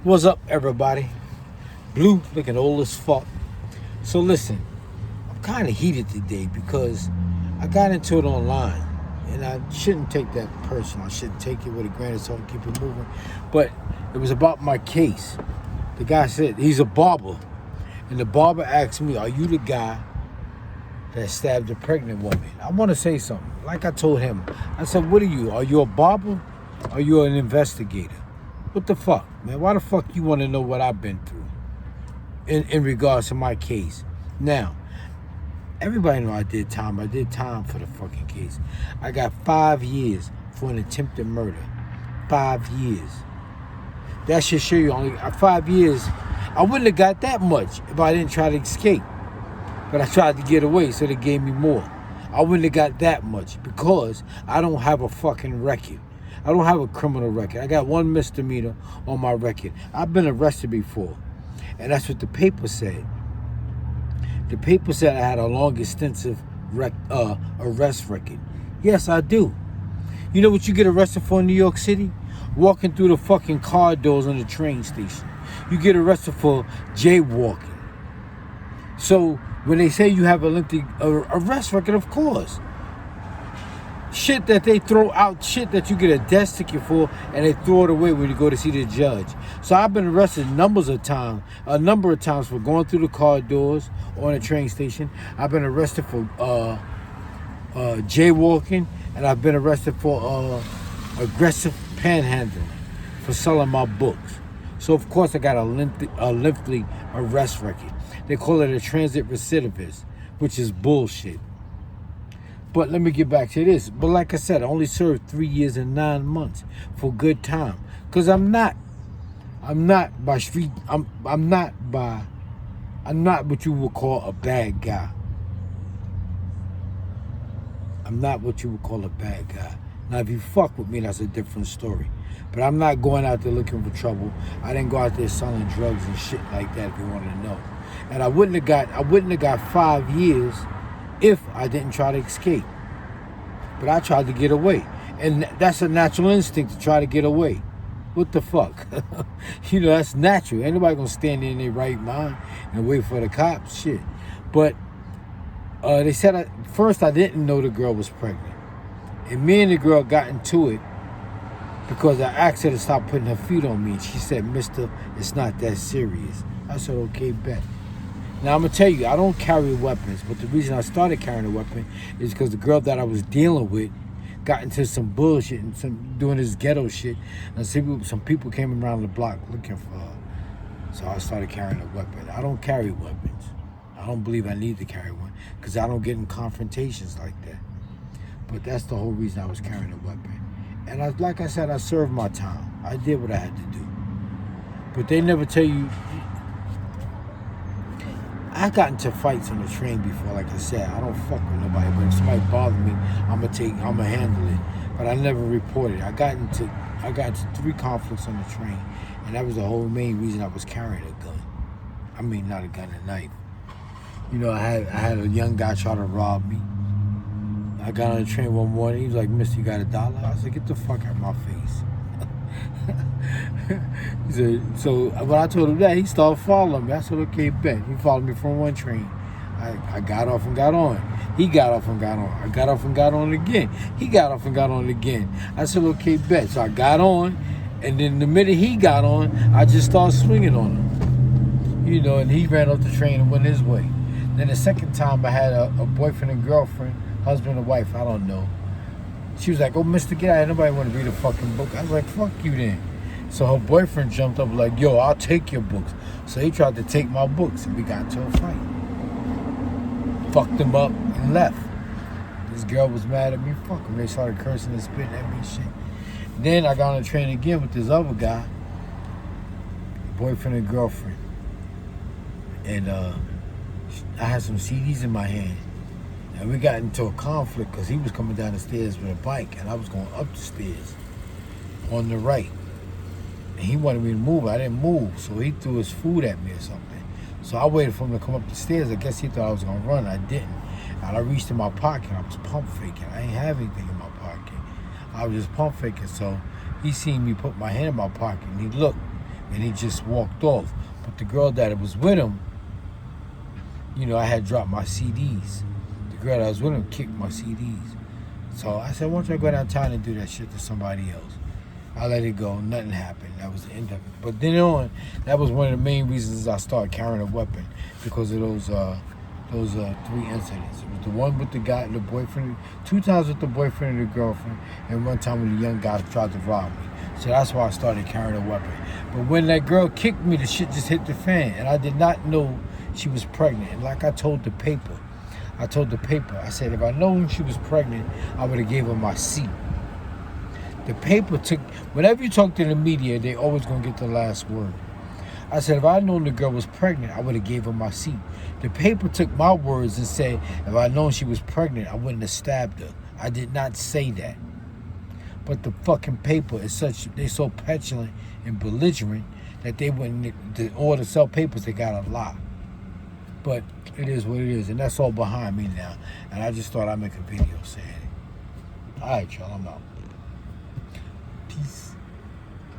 What's up, everybody? Blue looking old as fuck. So listen, I'm kind of heated today because I got into it online, and I shouldn't take that personal. I should take it with a grain of salt and keep it moving. But it was about my case. The guy said he's a barber, and the barber asked me, "Are you the guy that stabbed a pregnant woman?" I want to say something. Like I told him, I said, "What are you? Are you a barber? Are you an investigator? What the fuck, man? Why the fuck you want to know what I've been through in regards to my case?" Now, everybody know I did time. I did time for the fucking case. I got 5 years for an attempted murder. 5 years. That should show you only 5 years. I wouldn't have got that much if I didn't try to escape. But I tried to get away, so they gave me more. I wouldn't have got that much because I don't have a fucking record. I don't have a criminal record. I got one misdemeanor on my record. I've been arrested before. And that's what the paper said. The paper said I had a long, extensive arrest record. Yes, I do. You know what you get arrested for in New York City? Walking through the fucking car doors on the train station. You get arrested for jaywalking. So when they say you have a lengthy arrest record, of course. Shit that they throw out, shit that you get a death ticket for, and they throw it away when you go to see the judge. So I've been arrested a number of times for going through the car doors on a train station. I've been arrested for jaywalking, and I've been arrested for aggressive panhandling for selling my books. So of course I got a lengthy arrest record. They call it a transit recidivist, which is bullshit. But let me get back to this. But like I said, I only served 3 years and 9 months for good time. Cause I'm not what you would call a bad guy. I'm not what you would call a bad guy. Now if you fuck with me, that's a different story. But I'm not going out there looking for trouble. I didn't go out there selling drugs and shit like that, if you want to know. And I wouldn't have got 5 years if I didn't try to escape. But I tried to get away. And that's a natural instinct to try to get away. What the fuck? You know, that's natural. Ain't nobody gonna stand there in their right mind and wait for the cops. Shit. But they said at first I didn't know the girl was pregnant. And me and the girl got into it because I asked her to stop putting her feet on me. And she said, "Mister, it's not that serious." I said, "Okay, bet." Now, I'm going to tell you, I don't carry weapons, but the reason I started carrying a weapon is because the girl that I was dealing with got into some bullshit and doing this ghetto shit, and some people came around the block looking for her. So I started carrying a weapon. I don't carry weapons. I don't believe I need to carry one because I don't get in confrontations like that. But that's the whole reason I was carrying a weapon. And like I said, I served my time. I did what I had to do. But they never tell you. I got into fights on the train before, like I said. I don't fuck with nobody, but if somebody bothers me, I'ma handle it. But I never reported. I got into 3 conflicts on the train, and that was the whole main reason I was carrying a gun. I mean, not a gun, a knife. You know, I had a young guy try to rob me. I got on the train one morning. He was like, "Mister, you got $1?" I said, "Get the fuck out of my face." He said, so when I told him that, he started following me. I said, "Okay, bet." He followed me from one train. I got off and got on. He got off and got on. I got off and got on again. He got off and got on again. I said, "Okay, bet." So I got on, and then the minute he got on, I just started swinging on him. You know, and he ran off the train and went his way. Then the second time I had a boyfriend and girlfriend, husband and wife, I don't know. She was like, "Oh, Mister, get out. Nobody want to read a fucking book." I was like, "Fuck you then." So her boyfriend jumped up like, "Yo, I'll take your books." So he tried to take my books and we got into a fight. Fucked him up and left. This girl was mad at me. Fuck him. They started cursing and spitting at me and shit. Then I got on the train again with this other guy, boyfriend and girlfriend. And I had some CDs in my hand. And we got into a conflict because he was coming down the stairs with a bike and I was going up the stairs on the right. And he wanted me to move. I didn't move, so he threw his food at me or something. So I waited for him to come up the stairs. I guess he thought I was going to run. I didn't. And I reached in my pocket. I was pump faking. I ain't have anything in my pocket. I was just pump faking. So he seen me put my hand in my pocket, and he looked. and he just walked off. But the girl that was with him, I had dropped my CDs. The girl that was with him kicked my CDs. So I said, why don't I go downtown and do that shit to somebody else? I let it go. Nothing happened. That was the end of it. But then on, that was one of the main reasons I started carrying a weapon, because of those 3 incidents. It was the one with the guy, the boyfriend, 2 times with the boyfriend and the girlfriend, and 1 time when the young guy tried to rob me. So that's why I started carrying a weapon. But when that girl kicked me, the shit just hit the fan, and I did not know she was pregnant. And like I told the paper, I said, if I known she was pregnant, I would have gave her my seat. The paper took, whenever you talk to the media, they always gonna get the last word. I said, if I known the girl was pregnant, I would have gave her my seat. The paper took my words and said, if I known she was pregnant, I wouldn't have stabbed her. I did not say that. But the fucking paper is they're so petulant and belligerent that they wouldn't, in order to sell papers, they gotta lie. But it is what it is, and that's all behind me now. And I just thought I'd make a video saying it. All right, y'all, I'm out. Peace.